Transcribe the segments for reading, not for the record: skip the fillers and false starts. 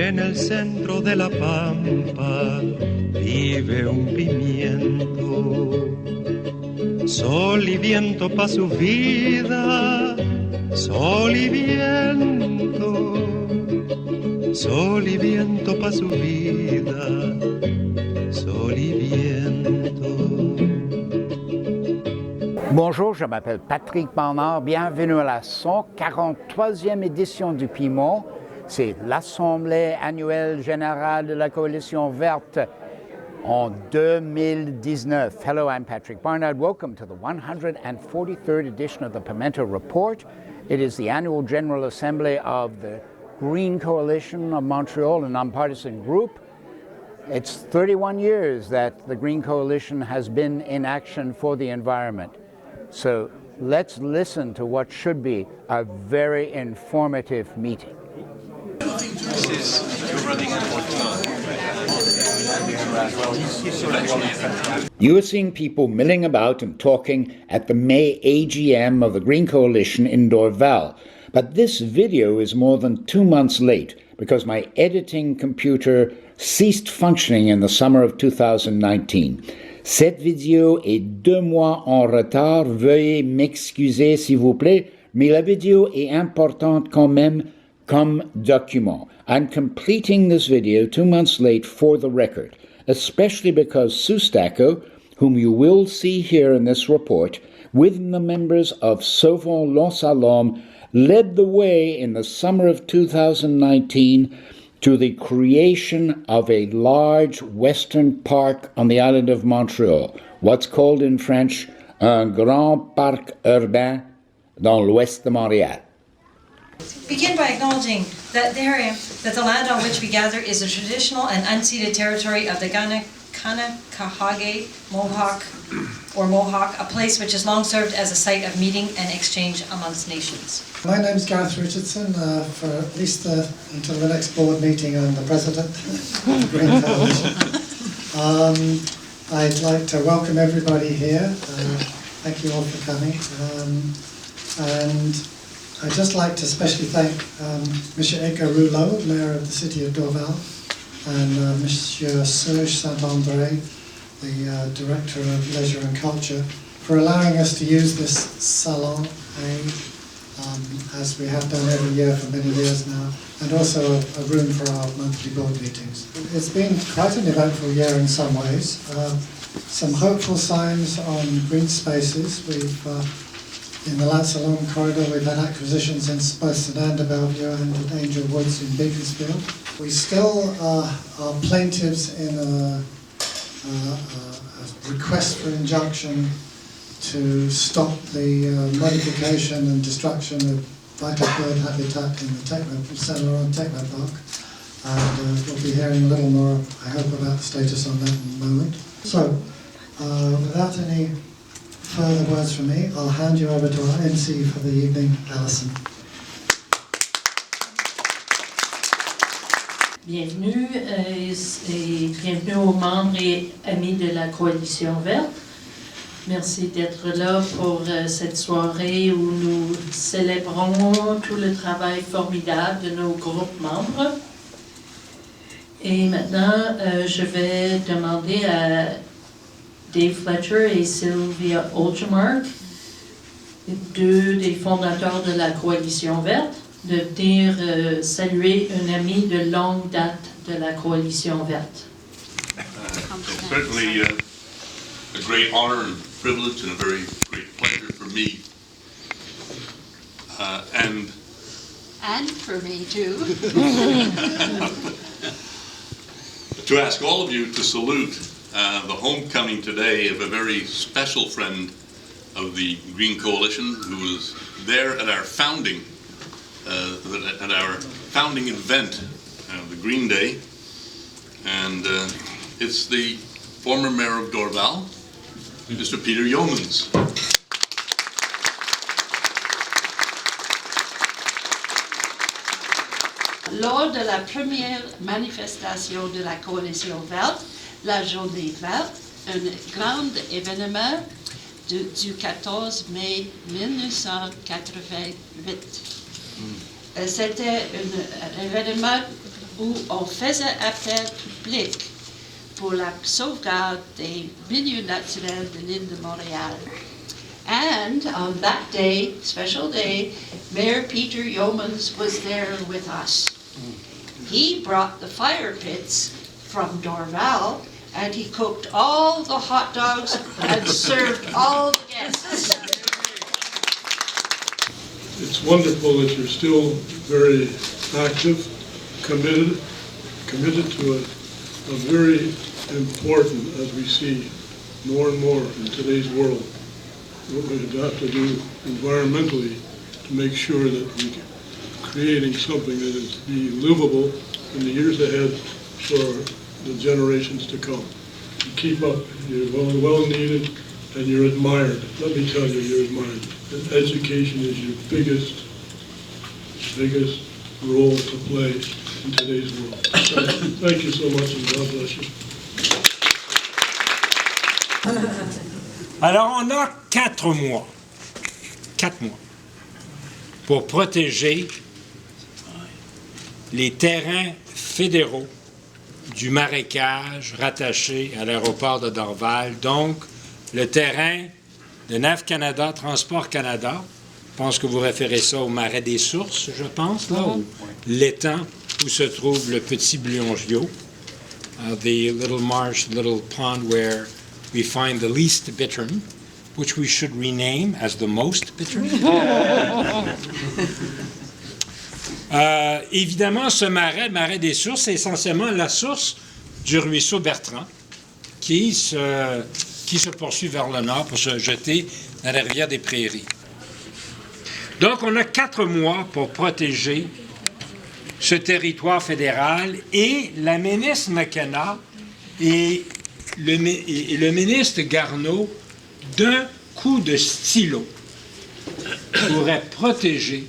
En el centro de la pampa vive un pimiento. Sol y viento pa' su vida, sol y viento. Sol y viento pa' su vida, sol y viento. Bonjour, je m'appelle Patrick Barnard. Bienvenue à la 143e édition du Pimento. C'est l'Assemblée annuelle générale de la Coalition verte en 2019. Hello, I'm Patrick Barnard. Welcome to the 143rd edition of the Pimento Report. It is the annual General Assembly of the Green Coalition of Montreal, a nonpartisan group. It's 31 years that the Green Coalition has been in action for the environment. So let's listen to what should be a very informative meeting. You are seeing people milling about and talking at the May AGM of the Green Coalition in Dorval. But this video is more than 2 months late because my editing computer ceased functioning in the summer of 2019. Cette vidéo est 2 mois en retard. Veuillez m'excuser s'il vous plaît, mais la vidéo est importante quand même comme document. I'm completing this video 2 months late for the record, especially because Sustako, whom you will see here in this report, with the members of Sauvons l'Anse led the way in the summer of 2019 to the creation of a large western park on the island of Montreal, what's called in French un grand parc urbain dans l'ouest de Montréal. Begin by acknowledging that the land on which we gather is the traditional and unceded territory of the Kanakahage Mohawk, a place which has long served as a site of meeting and exchange amongst nations. My name is Gareth Richardson. For at least until the next board meeting, I'm the president of the Green Coalition. I'd like to welcome everybody here. Thank you all for coming. And I'd just like to especially thank Monsieur Rouleau, Maire of the City of Dorval, and Monsieur Serge Saint-André, the Director of Leisure and Culture, for allowing us to use this salon, as we have done every year for many years now, and also a room for our monthly board meetings. It's been quite an eventful year in some ways. Some hopeful signs on green spaces. In the Lancelot corridor, we've had acquisitions in both St Anne de Bellevue and at Angel Woods in Beaconsfield. We still are plaintiffs in a request for injunction to stop the modification and destruction of vital bird habitat in the Saint-Laurent Techno Park. And we'll be hearing a little more, I hope, about the status on that in a moment. So, without any further words from me, I'll hand you over to our MC for the evening, Alison. Bienvenue et bienvenue aux membres et amis de la Coalition verte. Merci d'être là pour cette soirée où nous célébrons tout le travail formidable de nos groupes membres. Et maintenant, je vais demander à Dave Fletcher et Sylvia Olchemark, deux des fondateurs de la Coalition verte, de venir saluer un ami de longue date de la Coalition verte. It's certainly a great honor and privilege and a very great pleasure for me. And for me too. To ask all of you to salute the homecoming today of a very special friend of the Green Coalition who was there at our founding event, the Green Day, and it's the former Mayor of Dorval, Mr. Peter Yeomans. Lors de la première manifestation de la Coalition verte, la Journée verte, un grand événement du 14 mai 1988. C'était un événement où on faisait appel public pour la sauvegarde des milieux naturels de l'île de Montréal. And on that day, special day, Mayor Peter Yeomans was there with us. He brought the fire pits from Dorval, and he cooked all the hot dogs and served all the guests. It's wonderful that you're still very active, committed to a very important, as we see more and more in today's world, what we have to do environmentally to make sure that we're creating something that is be livable in the years ahead for the generations to come. You keep up, you're well needed, and you're admired. Let me tell you, you're admired. And education is your biggest role to play in today's world. Thank you so much, and God bless you. Alors, on a 4 mois pour protéger les terrains fédéraux du marécage rattaché à l'aéroport de Dorval, donc le terrain de NAV Canada, Transport Canada. Je pense que vous référez ça au marais des sources, je pense, là, ou l'étang où se trouve le petit blongios, the little marsh, little pond where we find the Least Bittern, which we should rename as the Most Bittern. Évidemment, ce marais, le marais des sources, c'est essentiellement la source du ruisseau Bertrand qui se poursuit vers le nord pour se jeter dans la rivière des Prairies. Donc, on a 4 mois pour protéger ce territoire fédéral et la ministre McKenna et le ministre Garneau, d'un coup de stylo, pourraient protéger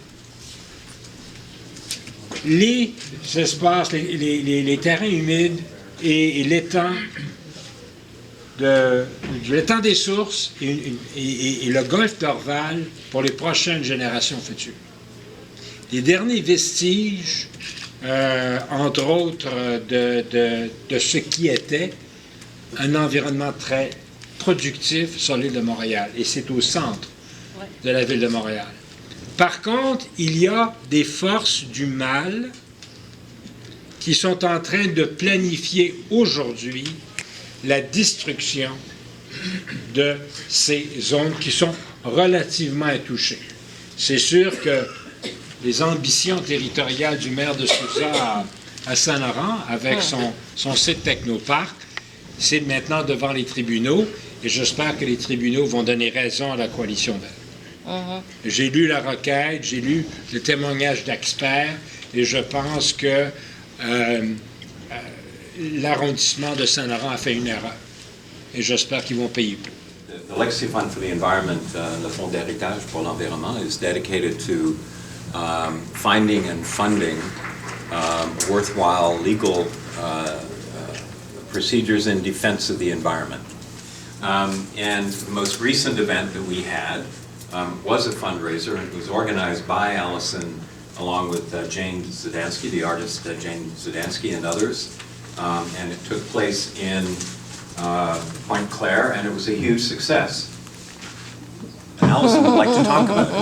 les espaces, les terrains humides et l'étang des sources et le golfe d'Orval pour les prochaines générations futures. Les derniers vestiges, entre autres, de ce qui était un environnement très productif sur l'île de Montréal, et c'est au centre de la ville de Montréal. Par contre, il y a des forces du mal qui sont en train de planifier aujourd'hui la destruction de ces zones qui sont relativement intouchées. C'est sûr que les ambitions territoriales du maire de Souza à Saint-Laurent, avec son site technoparc, c'est maintenant devant les tribunaux, et j'espère que les tribunaux vont donner raison à la coalition verte. J'ai lu la requête, j'ai lu le témoignage d'experts, et je pense que l'arrondissement de Saint-Laurent a fait une erreur. Et j'espère qu'ils vont payer pour. The Legacy Fund for the Environment, le Fonds d'héritage pour l'environnement, is dedicated to finding and funding worthwhile legal procedures in defense of the environment. And the most recent event that we had was a fundraiser, and it was organized by Allison along with Jane Zdansky, the artist Jane Zdansky, and others. And it took place in Point Claire, and it was a huge success. And Allison would like to talk about it.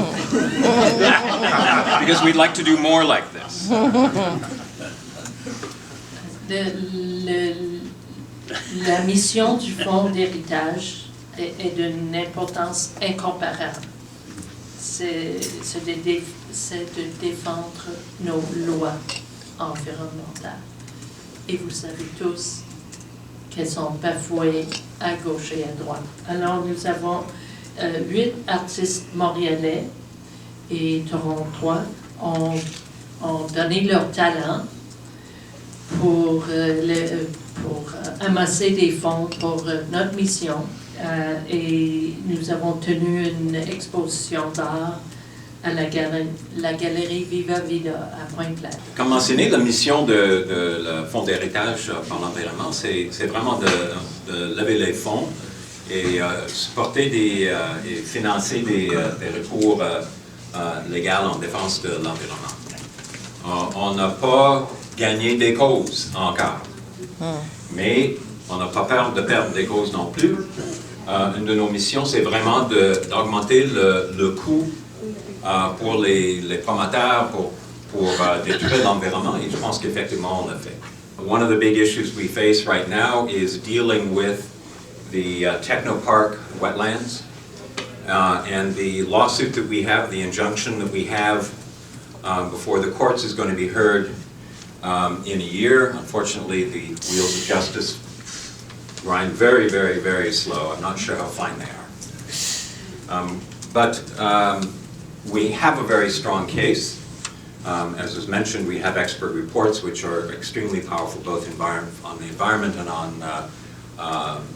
Because we'd like to do more like this. La mission du Fonds d'héritage est d'une importance incomparable. C'est de défendre nos lois environnementales. Et vous savez tous qu'elles sont bafouées à gauche et à droite. Alors nous avons 8 artistes montréalais et torontois ont donné leur talent pour amasser des fonds pour notre mission. Et nous avons tenu une exposition d'art à la galerie Viva Vida à Pointe-Claire. Comme mentionné, la mission de le Fonds d'héritage par l'environnement, c'est vraiment de lever les fonds et supporter et financer des recours légaux en défense de l'environnement. On n'a pas gagner des causes encore. Mais on n'a pas peur de perdre des causes non plus. Une de nos missions, c'est vraiment d'augmenter le coût pour les promoteurs, pour détruire l'environnement, et je pense qu'effectivement on l'a fait. One of the big issues we face right now is dealing with the technopark wetlands and the lawsuit that we have, the injunction that we have before the courts is going to be heard in a year. Unfortunately, the wheels of justice grind very, very, very slow. I'm not sure how fine they are. But we have a very strong case. As was mentioned, we have expert reports which are extremely powerful both on the environment and on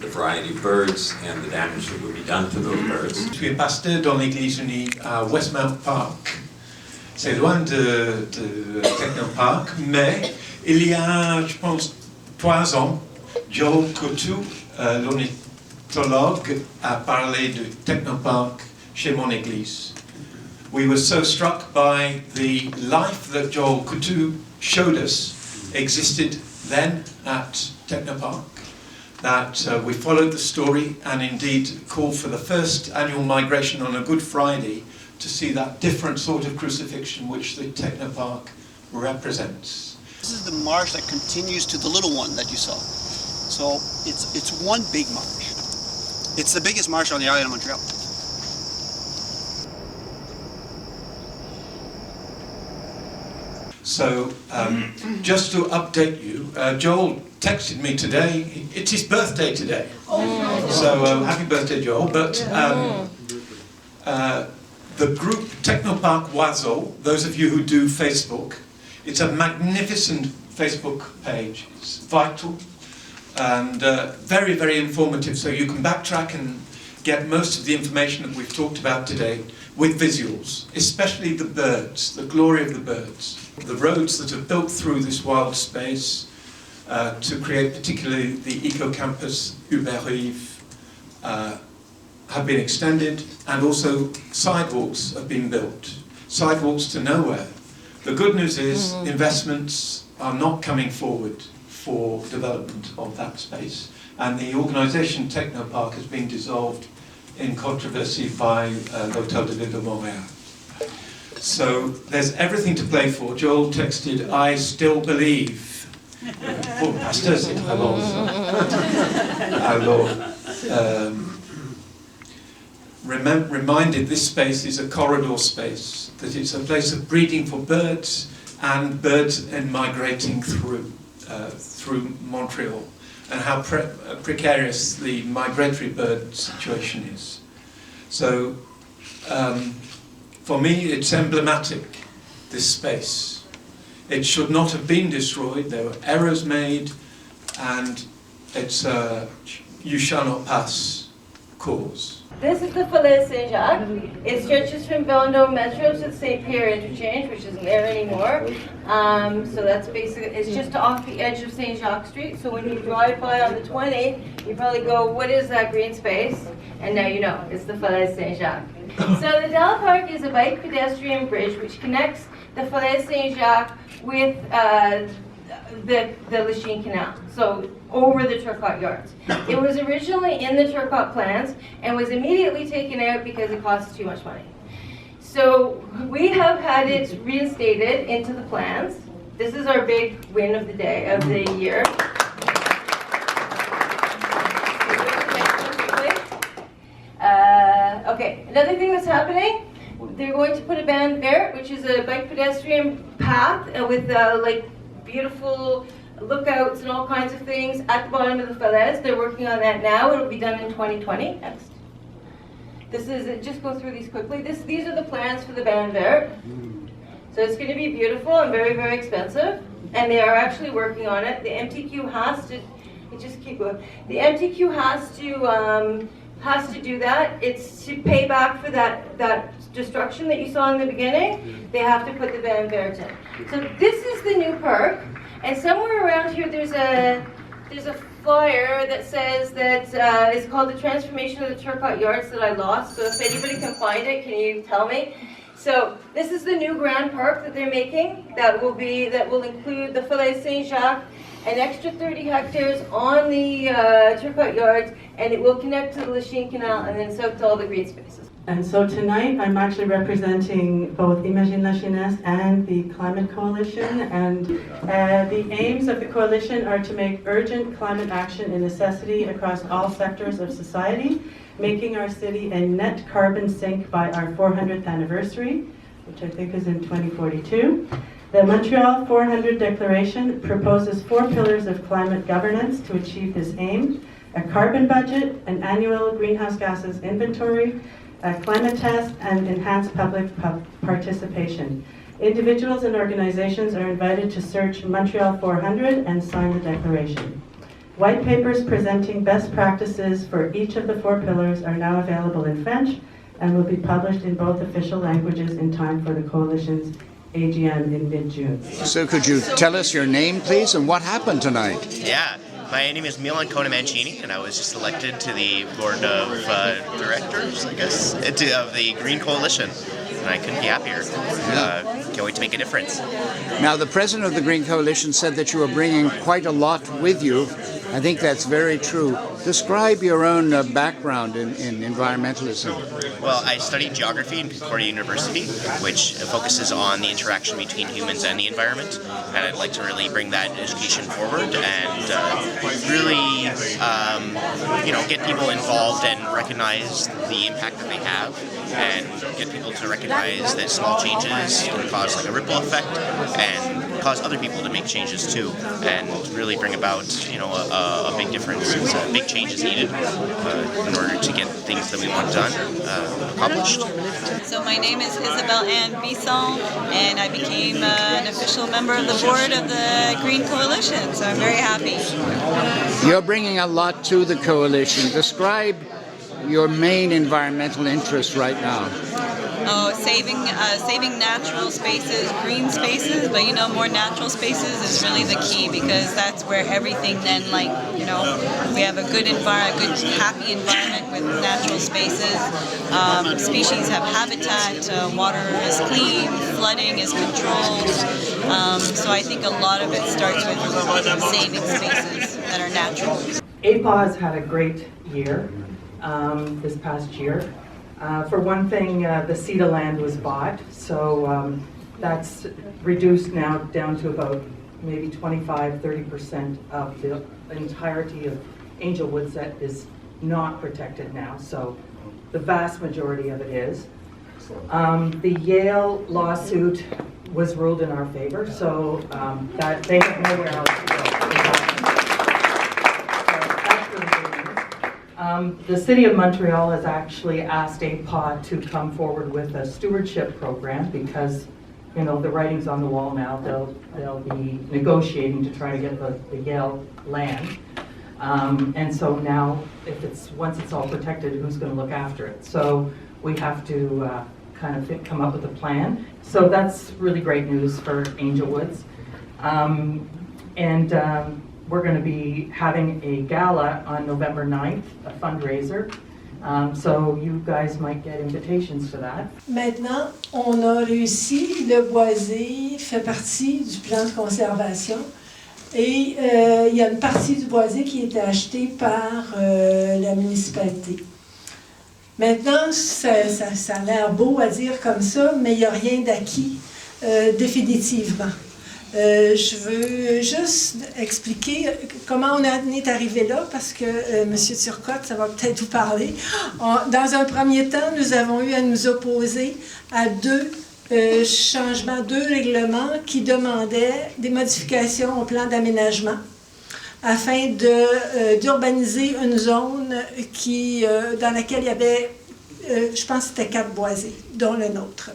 the variety of birds and the damage that would be done to those birds. Je suis pasteur dans l'Église unie à Westmount Park. C'est loin de Technopark, mais il y a, je pense, 3 ans, Joel Coutu, l'ornithologue, a parlé de Technopark chez mon église. We were so struck by the life that Joel Coutu showed us existed then at Technopark that we followed the story and indeed called for the first annual migration on a Good Friday to see that different sort of crucifixion which the Technopark represents. This is the marsh that continues to the little one that you saw. So it's one big marsh. It's the biggest marsh on the island of Montreal. So, just to update you, Joel texted me today. It's his birthday today. So, happy birthday, Joel. But the group Technopark Oiseau, those of you who do Facebook, it's a magnificent Facebook page. It's vital and very, very informative. So you can backtrack and get most of the information that we've talked about today with visuals, especially the birds, the glory of the birds. The roads that are built through this wild space to create particularly the eco-campus Hubert-Rive have been extended, and also sidewalks have been built. Sidewalks to nowhere. The good news is investments are not coming forward for development of that space, and the organisation Technopark has been dissolved in controversy by l'Hôtel de Ville de Montréal. So there's everything to play for. Joel texted, I still believe. Pour Pasteur, c'est très bon. Alors, reminded this space is a corridor space, that it's a place of breeding for birds and birds migrating through Montreal, and how precarious the migratory bird situation is. So, for me, it's emblematic, this space. It should not have been destroyed. There were errors made, and it's a you shall not pass cause. This is the Falaise Saint-Jacques. It stretches from Vendôme Metro to the St. Pierre interchange, which isn't there anymore. So that's basically, it's just off the edge of St. Jacques Street. So when you drive by on the 20, you probably go, what is that green space? And now you know, it's the Falaise Saint-Jacques. So the Del Park is a bike pedestrian bridge which connects the Falaise Saint-Jacques with the Lachine Canal, so over the Turcotte Yards. It was originally in the Turcotte plans and was immediately taken out because it costs too much money. So we have had it reinstated into the plans. This is our big win of the day, of the year. Okay, another thing that's happening, they're going to put a band vert, which is a bike pedestrian path with like beautiful lookouts and all kinds of things at the bottom of the Falaise. They're working on that now. It'll be done in 2020. Next. This is, just go through these quickly. These are the plans for the band vert. So it's going to be beautiful and very, very expensive. And they are actually working on it. The MTQ has to, just keep going. The MTQ has to do that. It's to pay back for that destruction that you saw in the beginning. They have to put the band vert in. So this is the new park. And somewhere around here there's a flyer that says that it's called the transformation of the Turcotte Yards that I lost. So if anybody can find it, can you tell me? So this is the new Grand Park that they're making. That will include the Filet Saint-Jacques, an extra 30 hectares on the Turcotte Yards, and it will connect to the Lachine Canal and then south to all the green spaces. And so tonight I'm actually representing both Imagine la Jeunesse and the Climate Coalition, and the aims of the coalition are to make urgent climate action a necessity across all sectors of society, making our city a net carbon sink by our 400th anniversary, which I think is in 2042. The Montreal 400 Declaration proposes 4 pillars of climate governance to achieve this aim: a carbon budget, an annual greenhouse gases inventory, a climate test, and enhanced public participation. Individuals and organizations are invited to search Montreal 400 and sign the declaration. White papers presenting best practices for each of the 4 pillars are now available in French and will be published in both official languages in time for the Coalition's AGM in mid-June. So could you tell us your name, please, and what happened tonight? Yeah, my name is Milan Mancini, and I was just elected to the board of directors, I guess, of the Green Coalition. And I couldn't be happier. Can't wait to make a difference. Now, the president of the Green Coalition said that you are bringing quite a lot with you. I think that's very true. Describe your own background in environmentalism. Well, I studied geography in Concordia University, which focuses on the interaction between humans and the environment. And I'd like to really bring that education forward and really, get people involved and recognize the impact that they have, and get people to recognize that small changes can cause like a ripple effect and cause other people to make changes too, and really bring about a big difference. A big change is needed in order to get things that we want done accomplished. So my name is Isabelle Anne Bisson, and I became an official member of the board of the Green Coalition, so I'm very happy. You're bringing a lot to the coalition. Describe your main environmental interest right now. Oh, saving natural spaces, green spaces, but more natural spaces is really the key, because that's where everything then, we have a good happy environment with natural spaces. Species have habitat, water is clean, flooding is controlled. So I think a lot of it starts with saving spaces that are natural. APAW has had a great year this past year. For one thing, the CETA land was bought, so that's reduced now down to about maybe 25-30% of the entirety of Angel Woods that is not protected now, so the vast majority of it is. The Yale lawsuit was ruled in our favor, so that they have nowhere else to go. The City of Montreal has actually asked APAW to come forward with a stewardship program, because the writing's on the wall now. They'll be negotiating to try to get the Yale land, and so now once it's all protected, who's going to look after it? So we have to come up with a plan. So that's really great news for Angel Woods, we're going to be having a gala on November 9th, a fundraiser. So you guys might get invitations for that. Maintenant, on a réussi, le boisé fait partie du plan de conservation. Et il y a une partie du boisé qui a été achetée par la municipalité. Maintenant, ça a l'air beau à dire comme ça, mais il n'y a rien d'acquis définitivement. Je veux juste expliquer comment on est arrivé là, parce que Monsieur Turcotte, ça va peut-être vous parler. Dans un premier temps, nous avons eu à nous opposer à 2 changements, 2 règlements qui demandaient des modifications au plan d'aménagement afin d'urbaniser une zone dans laquelle il y avait, je pense que c'était 4 boisés, dont le nôtre.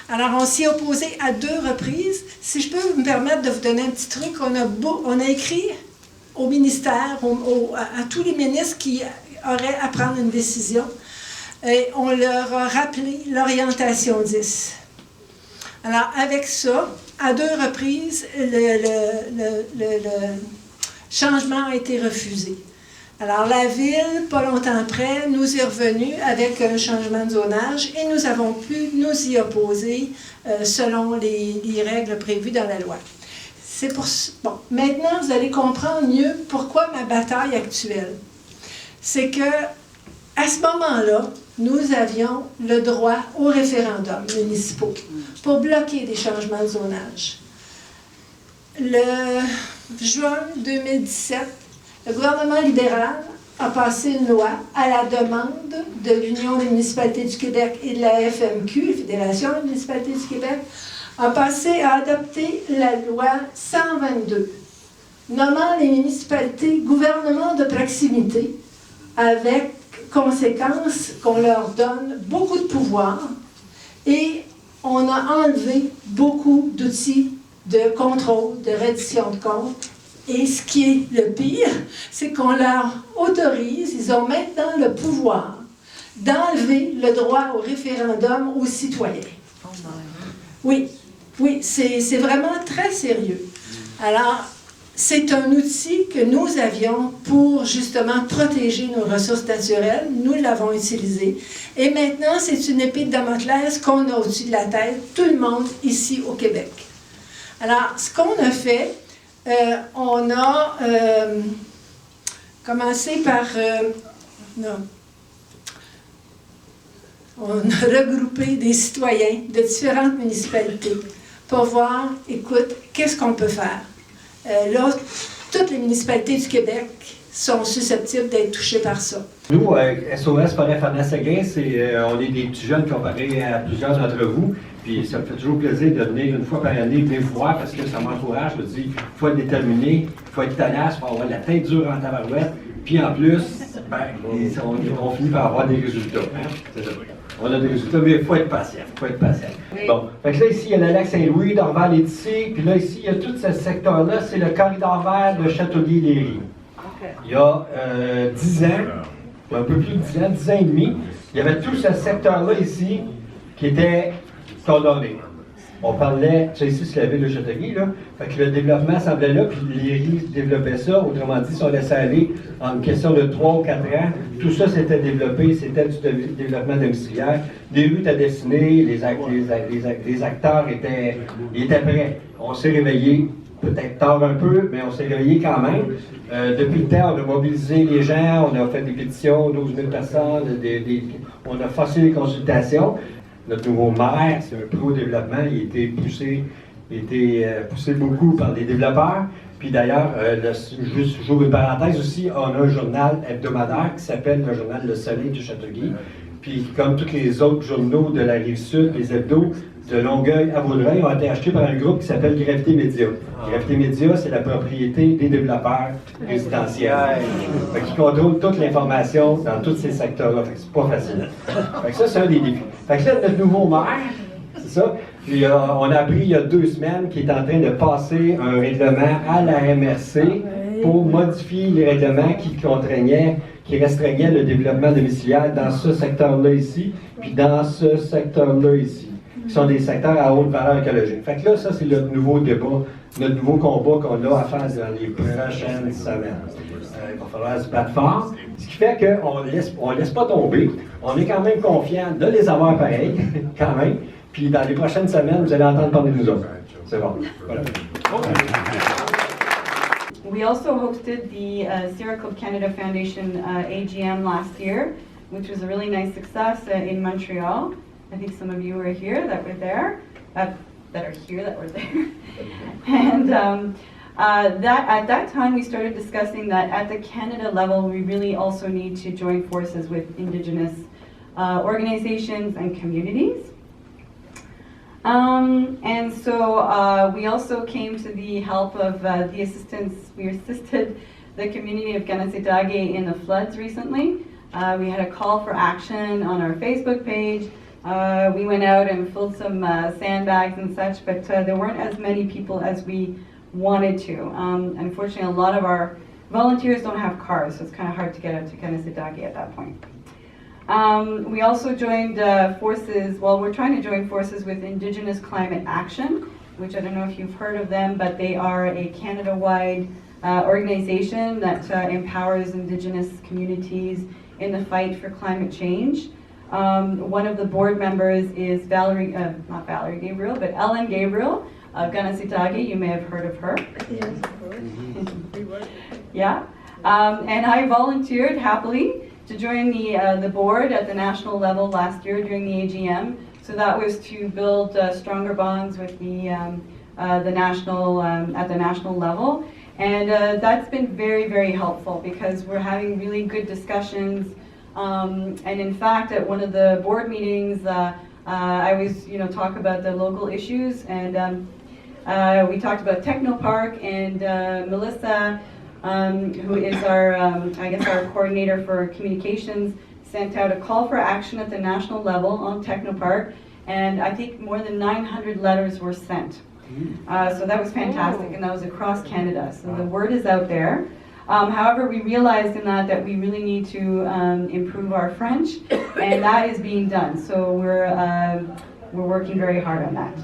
Alors, on s'y est opposé à 2 reprises. Si je peux me permettre de vous donner un petit truc, on a écrit au ministère, à tous les ministres qui auraient à prendre une décision, et on leur a rappelé l'orientation 10. Alors, avec ça, à 2 reprises, le changement a été refusé. Alors la ville, pas longtemps après, nous est revenue avec un changement de zonage et nous avons pu nous y opposer selon les règles prévues dans la loi. C'est pour bon, maintenant vous allez comprendre mieux pourquoi ma bataille actuelle. C'est que à ce moment-là, nous avions le droit aux référendums municipaux pour bloquer des changements de zonage. Le juin 2017, le gouvernement libéral a passé une loi à la demande de l'Union des municipalités du Québec et de la FMQ, la Fédération des municipalités du Québec, a adopté la loi 122, nommant les municipalités gouvernements de proximité, avec conséquence qu'on leur donne beaucoup de pouvoir et on a enlevé beaucoup d'outils de contrôle, de reddition de comptes. Et ce qui est le pire, c'est qu'on leur autorise, ils ont maintenant le pouvoir d'enlever le droit au référendum aux citoyens. Oui, oui, c'est vraiment très sérieux. Alors, c'est un outil que nous avions pour justement protéger nos ressources naturelles. Nous l'avons utilisé. Et maintenant, c'est une épée de Damoclès qu'on a au-dessus de la tête, tout le monde ici au Québec. Alors, ce qu'on a fait, on a commencé par... on a regroupé des citoyens de différentes municipalités pour voir, écoute, qu'est-ce qu'on peut faire? Là, toutes les municipalités du Québec sont susceptibles d'être touchées par ça. Nous, SOS Forêt Fanas Eglise, on est des petits jeunes comparés à plusieurs d'entre vous. Puis ça me fait toujours plaisir de venir une fois par année, venir vous voir parce que ça m'encourage. Je me dis, il faut être déterminé, il faut être tenace, il faut avoir la tête dure en tabarouette. Puis en plus, ben, on finit par avoir des résultats. Hein? On a des résultats, mais il faut être patient. Oui. Bon, fait que là, ici, il y a le lac Saint-Louis, Dorval est ici. Puis là, ici, il y a tout ce secteur-là, c'est le corridor vert de Châteauguay-Léry. Okay. Il y a 10 ans, un peu plus de 10 ans, 10 ans et demi, il y avait tout ce secteur-là ici qui était condamné. On parlait, tu sais, ici, c'est la ville de Châteauguay, là. Fait que le développement semblait là, puis Léry développait ça. Autrement dit, si on laissait aller en une question de 3 ou 4 ans, tout ça s'était développé, c'était du développement domiciliaire. Des rues étaient dessinées, les acteurs étaient prêts. On s'est réveillé, peut-être tard un peu, mais on s'est réveillé quand même. Depuis le temps, on a mobilisé les gens, on a fait des pétitions, 12 000 personnes, on a forcé les consultations. Notre nouveau maire, c'est un pro-développement, il a été poussé beaucoup par les développeurs. Puis d'ailleurs, juste j'ouvre une parenthèse aussi, on a un journal hebdomadaire qui s'appelle le journal Le Soleil du Châteauguay. Puis comme tous les autres journaux de la Rive-Sud, les hebdos, de Longueuil à Vaudreuil ont été achetés par un groupe qui s'appelle Gravité Média. Gravité Média, c'est la propriété des développeurs résidentiels. Qui contrôlent toute l'information dans tous ces secteurs-là. C'est pas facile. Fait que ça, c'est un des défis. Fait que là, notre nouveau maire, c'est ça. Puis on a appris il y a 2 semaines qu'il est en train de passer un règlement à la MRC pour modifier les règlements qui restreignaient le développement domiciliaire dans ce secteur-là ici, puis dans ce secteur-là ici, qui sont des secteurs à haute valeur écologique. Fait que là, ça, c'est notre nouveau débat, notre nouveau combat qu'on a à faire dans les prochaines semaines. Il va falloir se battre fort, ce qui fait qu'on ne laisse pas tomber. On est quand même confiant de les avoir pareils, quand même. Puis dans les prochaines semaines, vous allez entendre parler de nous autres. C'est bon. Voilà. We also hosted the Sierra Club Canada Foundation AGM last year, which was a really nice success in Montreal. I think some of you were here that were there, that were there. And at that time we started discussing that at the Canada level we really also need to join forces with Indigenous organizations and communities. And so we also came to the help of the assistance. We assisted the community of Ganasitage in the floods recently. We had a call for action on our Facebook page. We went out and filled some sandbags and such, but there weren't as many people as we wanted to. Unfortunately, a lot of our volunteers don't have cars, so it's kind of hard to get out to Ganasitage at that point. We also joined forces, well, we're trying to join forces with Indigenous Climate Action, which I don't know if you've heard of them, but they are a Canada-wide organization that empowers Indigenous communities in the fight for climate change. One of the board members is not Valerie Gabriel, but Ellen Gabriel of Ganasitagi. You may have heard of her. Yes, of course. Yeah. And I volunteered happily to join the board at the national level last year during the AGM. So that was to build stronger bonds with at the national level. And that's been very, very helpful because we're having really good discussions. And in fact, at one of the board meetings, I always, talk about the local issues, and we talked about Technopark, and Melissa, who is our, our coordinator for communications, sent out a call for action at the national level on Technopark, and I think more than 900 letters were sent. So that was fantastic, and that was across Canada. So the word is out there. However, we realized in that we really need to improve our French, and that is being done. So we're working very hard on that.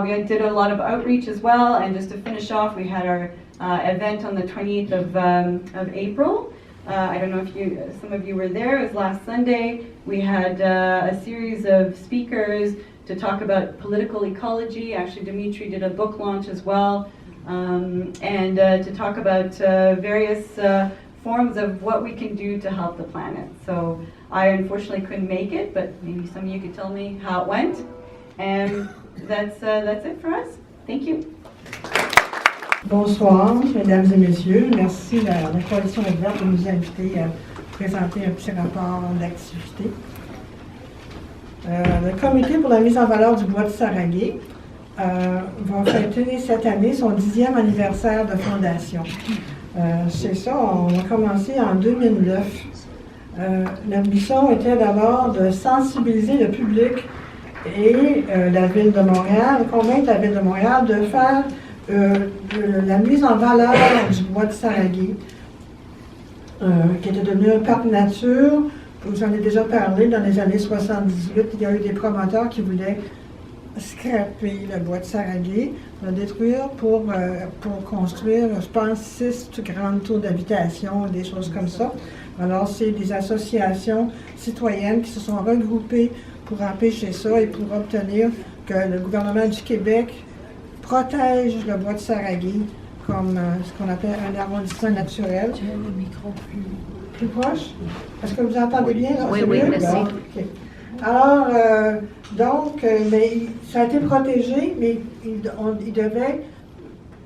We did a lot of outreach as well, and just to finish off, we had our event on the 28th of April. I don't know if some of you were there. It was last Sunday. We had a series of speakers to talk about political ecology. Actually, Dimitri did a book launch as well. And to talk about various forms of what we can do to help the planet. So I unfortunately couldn't make it, but maybe some of you could tell me how it went. And that's it for us. Thank you. Bonsoir, mesdames et messieurs. Merci la Coalition vert de nous inviter à présenter un petit rapport d'activité. Le Comité pour la mise en valeur du bois de Saraguet va fêter cette année son 10e anniversaire de fondation. C'est ça, on a commencé en 2009. La mission était d'abord de sensibiliser le public et la Ville de Montréal, convaincre la Ville de Montréal de faire la mise en valeur du bois de Saraguet, qui était devenu un parc nature. Vous en avez déjà parlé, dans les années 78, il y a eu des promoteurs qui voulaient scraper le bois de Saraguet, le détruire pour construire, je pense, 6 grandes tours d'habitation, des choses comme ça. Alors, c'est des associations citoyennes qui se sont regroupées pour empêcher ça et pour obtenir que le gouvernement du Québec protège le bois de Saraguet comme ce qu'on appelle un arrondissement naturel. Tu as le micro plus proche? Est-ce que vous entendez bien? Oui, oui, merci. Okay. Alors, mais ça a été protégé, mais il devait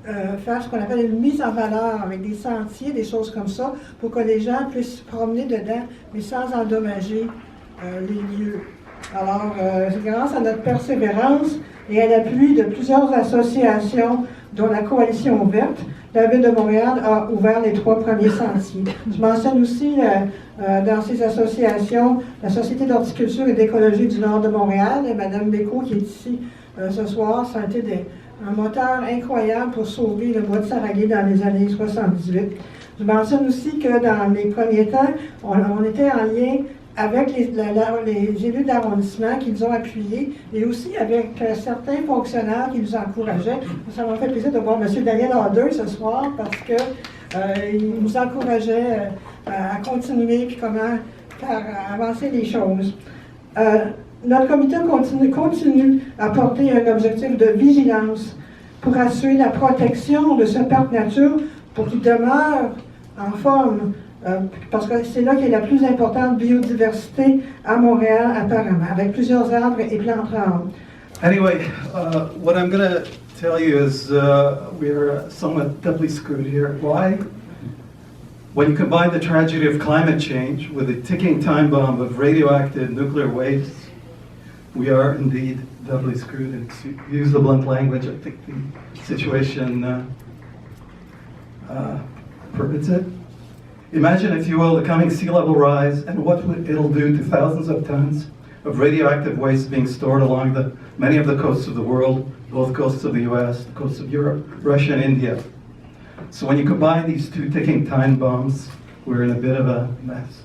faire ce qu'on appelle une mise en valeur avec des sentiers, des choses comme ça, pour que les gens puissent se promener dedans, mais sans endommager les lieux. Alors, c'est grâce à notre persévérance et à l'appui de plusieurs associations, dont la Coalition verte, la Ville de Montréal a ouvert les 3 premiers sentiers. Je mentionne aussi dans ces associations la Société d'horticulture et d'écologie du Nord de Montréal, et Mme Legault qui est ici ce soir. Ça a été un moteur incroyable pour sauver le bois de Saraguet dans les années 78. Je mentionne aussi que dans les premiers temps, on était en lien avec les élus d'arrondissement qui nous ont appuyés et aussi avec certains fonctionnaires qui nous encourageaient. Ça m'a fait plaisir de voir M. Daniel Harder ce soir parce qu'il nous encourageait à continuer et comment faire avancer les choses. Notre comité continue à porter un objectif de vigilance pour assurer la protection de ce parc nature pour qu'il demeure en forme. Parce que c'est là qu'il y a la plus importante biodiversité à Montréal, apparemment, avec plusieurs arbres et plantes rares. Anyway, what I'm going to tell you is we're somewhat doubly screwed here. Why? When you combine the tragedy of climate change with the ticking time bomb of radioactive nuclear waste, we are indeed doubly screwed. And to use the blunt language, I think the situation permits it. Imagine, if you will, the coming sea level rise and what it'll do to thousands of tons of radioactive waste being stored along many of the coasts of the world, both coasts of the US, the coasts of Europe, Russia, and India. So when you combine these 2 ticking time bombs, we're in a bit of a mess.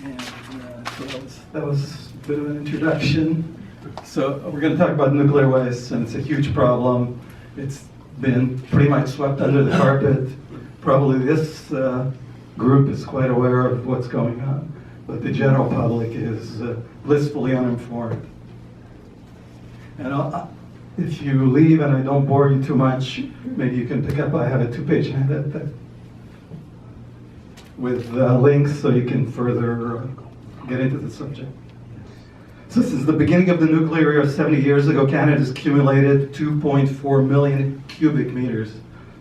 And so that was a bit of an introduction. So we're going to talk about nuclear waste, and it's a huge problem. It's been pretty much swept under the carpet. Probably this group is quite aware of what's going on, but the general public is blissfully uninformed. And if you leave and I don't bore you too much, maybe you can pick up, I have a 2-page handout with links so you can further get into the subject. So since the beginning of the nuclear era 70 years ago, Canada has accumulated 2.4 million cubic meters.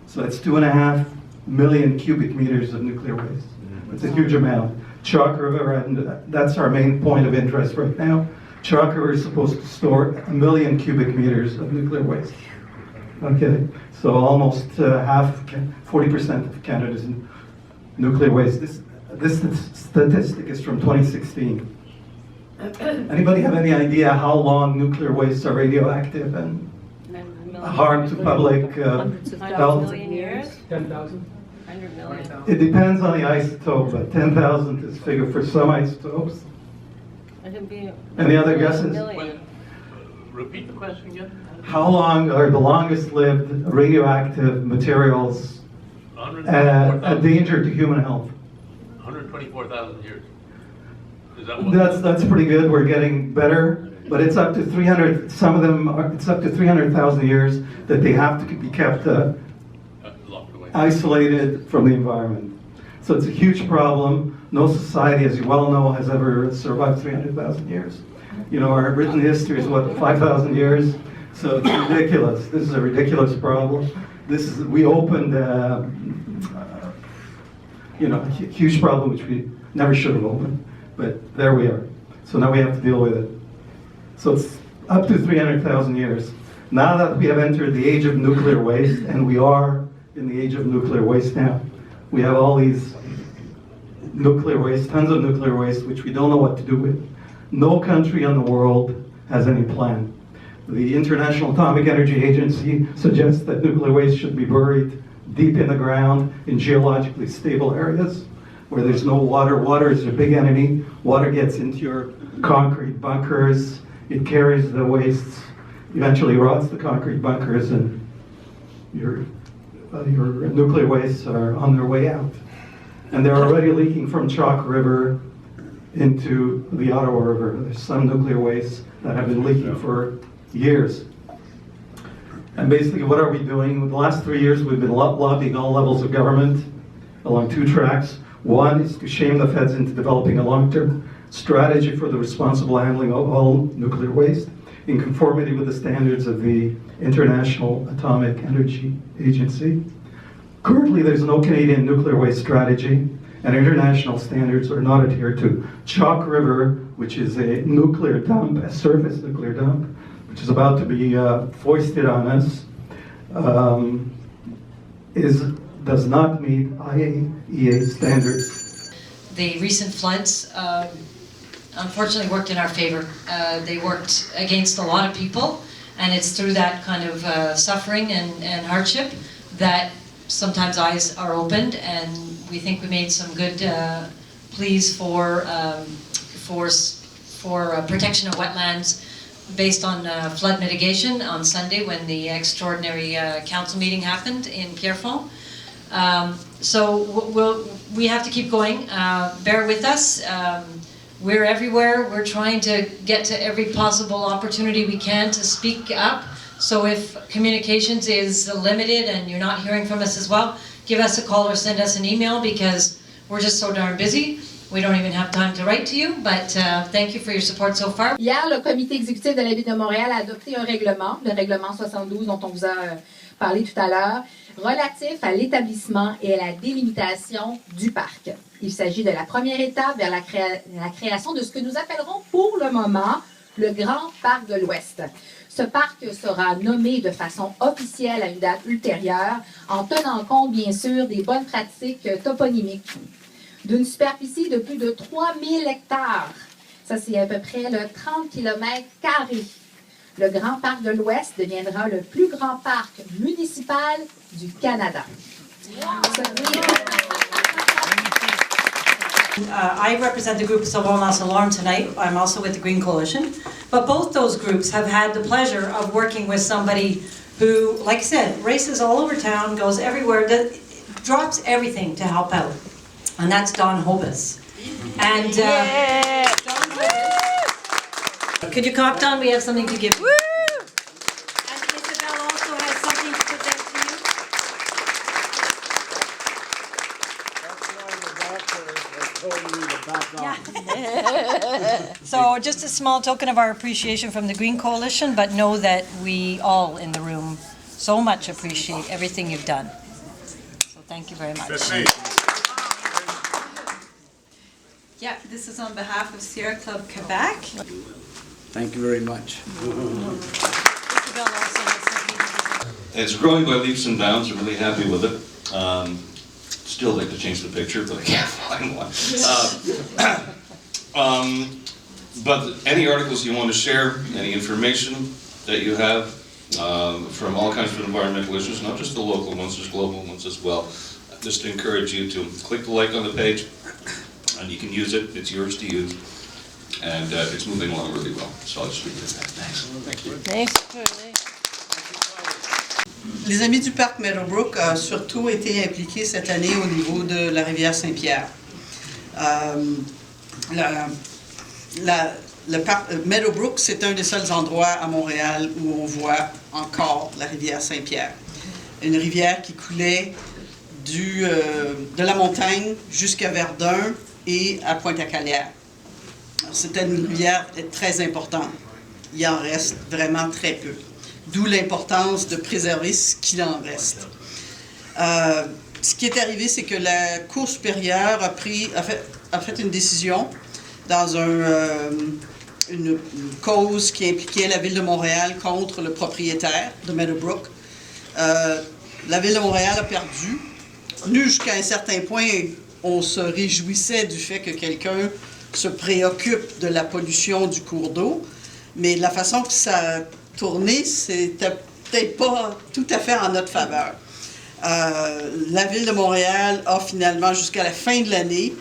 So that's 2.5 million cubic meters of nuclear waste. It's a huge amount. Chalk River, and that's our main point of interest right now. Chalk River is supposed to store 1 million cubic meters of nuclear waste. Okay, so almost half, 40% of Canada's nuclear waste. This statistic is from 2016. Anybody have any idea how long nuclear wastes are radioactive and harm to public health? 10,000? It depends on the isotope, but 10,000 is figure for some isotopes. Any other guesses? Repeat the question again. How long are the longest lived radioactive materials a danger to human health? 124,000 years. Is that what? That's pretty good. We're getting better, but it's up to 300. Some of them it's up to 300,000 years that they have to be kept isolated from the environment. So it's a huge problem. No society, as you well know, has ever survived 300,000 years. You know, our written history is what, 5,000 years? So it's ridiculous. This is a ridiculous problem. We opened, you know, a huge problem which we never should have opened, but there we are. So now we have to deal with it. So it's up to 300,000 years. Now that we have entered the age of nuclear waste, and we are in the age of nuclear waste now, we have all these nuclear waste, tons of nuclear waste, which we don't know what to do with. No country in the world has any plan. The International Atomic Energy Agency suggests that nuclear waste should be buried deep in the ground in geologically stable areas where there's no water. Water is a big enemy. Water gets into your concrete bunkers. It carries the wastes, eventually rots the concrete bunkers, and your nuclear wastes are on their way out. And they're already leaking from Chalk River into the Ottawa River. There's some nuclear wastes that have been leaking for years. And basically, what are we doing? The last 3 years, we've been lobbying all levels of government along 2 tracks. One is to shame the feds into developing a long-term strategy for the responsible handling of all nuclear waste in conformity with the standards of the International Atomic Energy Agency. Currently, there's no Canadian nuclear waste strategy, and international standards are not adhered to. Chalk River, which is a nuclear dump, a surface nuclear dump, which is about to be foisted on us, does not meet IAEA standards. The recent floods unfortunately worked in our favor. They worked against a lot of people, and it's through that kind of suffering and hardship that sometimes eyes are opened, and we think we made some good pleas for protection of wetlands based on flood mitigation on Sunday when the extraordinary council meeting happened in Pierrefonds. So we have to keep going. Bear with us. We're everywhere. We're trying to get to every possible opportunity we can to speak up. So if communications is limited and you're not hearing from us as well, give us a call or send us an email, because we're just so darn busy. We don't even have time to write to you, but thank you for your support so far. Hier, le comité exécutif de la Ville de Montréal a adopté un règlement, le règlement 72 dont on vous a parlé tout à l'heure, relatif à l'établissement et à la délimitation du parc. Il s'agit de la première étape vers la création de ce que nous appellerons pour le moment le Grand Parc de l'Ouest. Ce parc sera nommé de façon officielle à une date ultérieure, en tenant compte, bien sûr, des bonnes pratiques toponymiques. D'une superficie de plus de 3000 hectares. Ça, c'est à peu près le 30 km². Le Grand Parc de l'Ouest deviendra le plus grand parc municipal du Canada. I represent the group Sauveons Alarm tonight. I'm also with the Green Coalition. But both those groups have had the pleasure of working with somebody who, like I said, races all over town, goes everywhere, drops everything to help out. And that's Don Hobus. And Don Hobus, could you come up, Don? We have something to give you. And Isabel also has something to present to you. So just a small token of our appreciation from the Green Coalition, but know that we all in the room so much appreciate everything you've done. So thank you very much. Yeah, this is on behalf of Sierra Club Quebec. Thank you very much. It's growing by leaps and bounds. I'm really happy with it. Still like to change the picture, but I can't find one. But any articles you want to share, any information that you have from all kinds of environmental issues, not just the local ones, there's global ones as well. Just to encourage you to click the like on the page, and you can use it. It's yours to use, and it's moving along really well. So I'll just leave it at that. Thanks. Thank you. Thanks. Les Amis du parc Meadowbrook a surtout été impliqués cette année au niveau de la rivière Saint-Pierre. Le parc Meadowbrook, c'est un des seuls endroits à Montréal où on voit encore la rivière Saint-Pierre. Une rivière qui coulait de la montagne jusqu'à Verdun et à Pointe-à-Calière. C'était une rivière très importante. Il en reste vraiment très peu. D'où l'importance de préserver ce qu'il en reste. Ce qui est arrivé, c'est que la Cour supérieure a fait une décision dans une cause qui impliquait la Ville de Montréal contre le propriétaire de Meadowbrook. La Ville de Montréal a perdu. Nous, jusqu'à un certain point, on se réjouissait du fait que quelqu'un se préoccupe de la pollution du cours d'eau, mais la façon que ça a tourné, c'était peut-être pas tout à fait en notre faveur. La Ville de Montréal a finalement jusqu'à la fin de l'année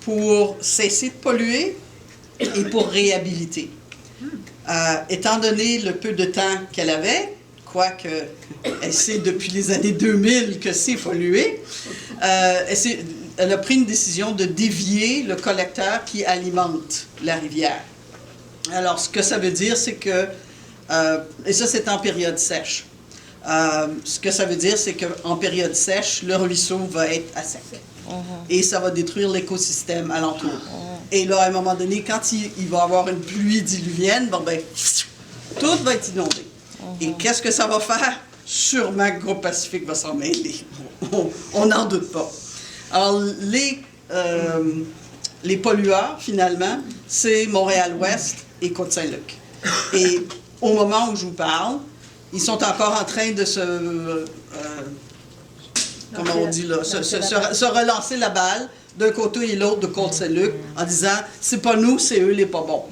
pour cesser de polluer et pour réhabiliter. Étant donné le peu de temps qu'elle avait, quoique elle sait depuis les années 2000 que c'est pollué, elle a pris une décision de dévier le collecteur qui alimente la rivière. Alors, ce que ça veut dire, c'est que, et ça c'est en période sèche, ce que ça veut dire, c'est qu'en période sèche, le ruisseau va être à sec. Et ça va détruire l'écosystème alentour. Et là, à un moment donné, quand il va y avoir une pluie diluvienne, tout va être inondé. Et qu'est-ce que ça va faire? Sûrement que le groupe Pacifique va s'en mêler. On n'en doute pas. Alors, les pollueurs, finalement, c'est Montréal-Ouest et Côte-Saint-Luc. Et au moment où je vous parle, ils sont encore en train de comment on dit là, se relancer la balle d'un côté et l'autre de Côte-Saint-Luc en disant c'est pas nous, c'est eux les pas bons.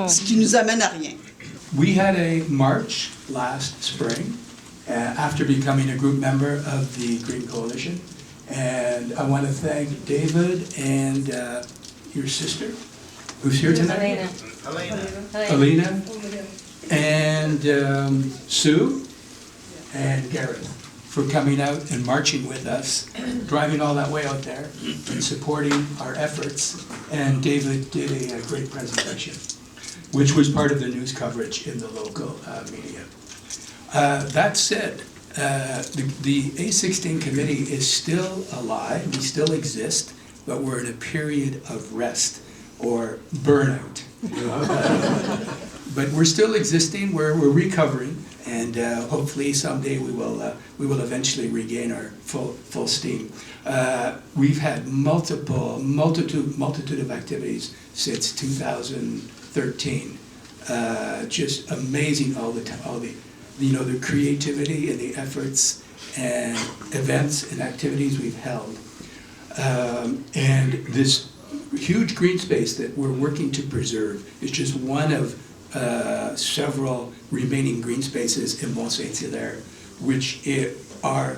Ce qui nous amène à rien. We had a march last spring after becoming a group member of the Green Coalition, and I want to thank David and your sister, who's here tonight, Alina, and Sue and Gareth, for coming out and marching with us, driving all that way out there and supporting our efforts. And David did a great presentation, which was part of the news coverage in the local media. That said, the A16 committee is still alive, we still exist, but we're in a period of rest or burnout. But we're still existing, we're recovering, and hopefully someday we will eventually regain our full steam. We've had multitude of activities since 2013. Just amazing all the creativity and the efforts and events and activities we've held. And this huge green space that we're working to preserve is just one of several remaining green spaces in Mont Saint-Hilaire, which are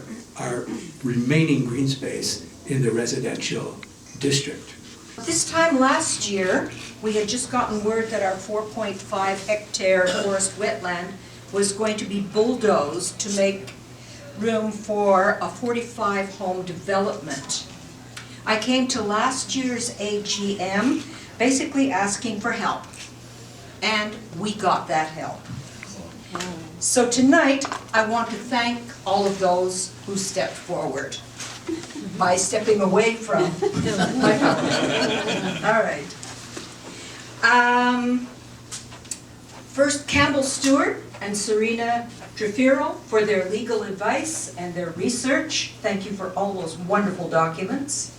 remaining green space in the residential district. This time last year, we had just gotten word that our 4.5 hectare forest wetland was going to be bulldozed to make room for a 45-home development. I came to last year's AGM basically asking for help, and we got that help. So tonight, I want to thank all of those who stepped forward by stepping away from my power. All right. First, Campbell Stuart and Serena Trefiro for their legal advice and their research. Thank you for all those wonderful documents.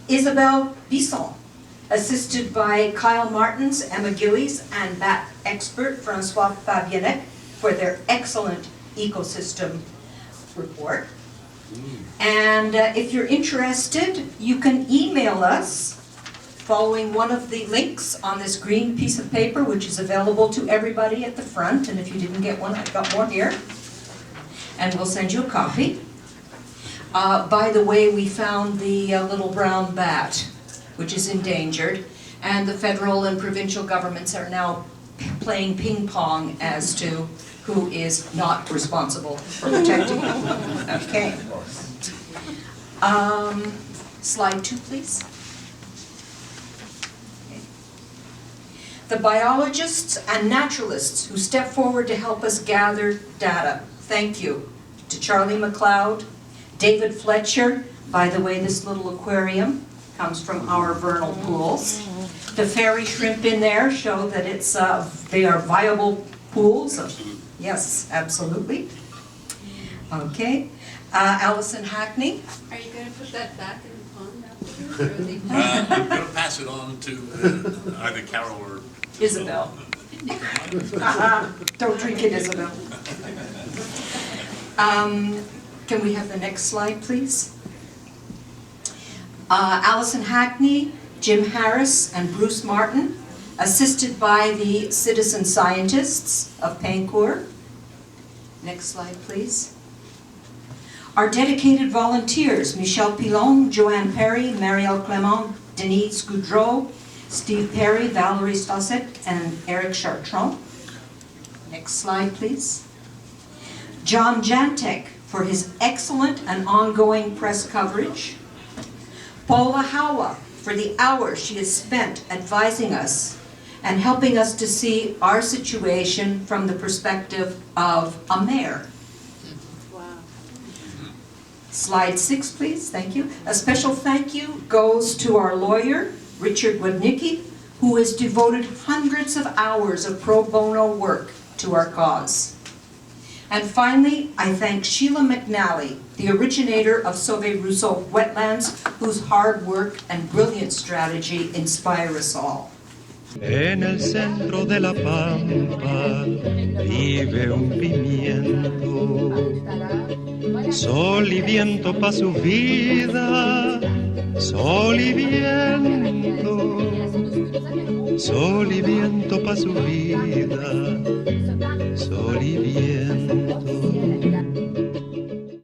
Isabelle Bisson, assisted by Kyle Martins, Emma Gillies, and bat expert Francois Fabianek for their excellent ecosystem report. And if you're interested, you can email us following one of the links on this green piece of paper, which is available to everybody at the front. And if you didn't get one, I've got one here. And we'll send you a copy. By the way, we found the little brown bat, which is endangered. And the federal and provincial governments are now playing ping pong as to who is not responsible for protecting it. Okay. Slide 2, please. Okay. The biologists and naturalists who step forward to help us gather data. Thank you to Charlie McLeod, David Fletcher. By the way, this little aquarium comes from our vernal pools. The fairy shrimp in there show that it's they are viable pools. Yes, absolutely. Okay. Allison Hackney. Are you going to put that back in the pond afterwards? I'm going to pass it on to either Carol or Isabel. Don't drink it, Isabel. Can we have the next slide, please? Allison Hackney, Jim Harris, and Bruce Martin, assisted by the citizen scientists of Pancourt. Next slide, please. Our dedicated volunteers, Michelle Pilon, Joanne Perry, Marielle Clement, Denise Goudreau, Steve Perry, Valerie Stossek, and Eric Chartrand. Next slide, please. John Jantek for his excellent and ongoing press coverage. Paula Howa for the hours she has spent advising us and helping us to see our situation from the perspective of a mayor. Wow. Slide 6, please. Thank you. A special thank you goes to our lawyer, Richard Wadnicki, who has devoted hundreds of hours of pro bono work to our cause. And finally, I thank Sheila McNally, the originator of Sauve Rousseau Wetlands, whose hard work and brilliant strategy inspire us all. En el centro de la pampa vive un pimiento, sol y viento pa' su vida, sol y viento, sol y viento pa' su vida.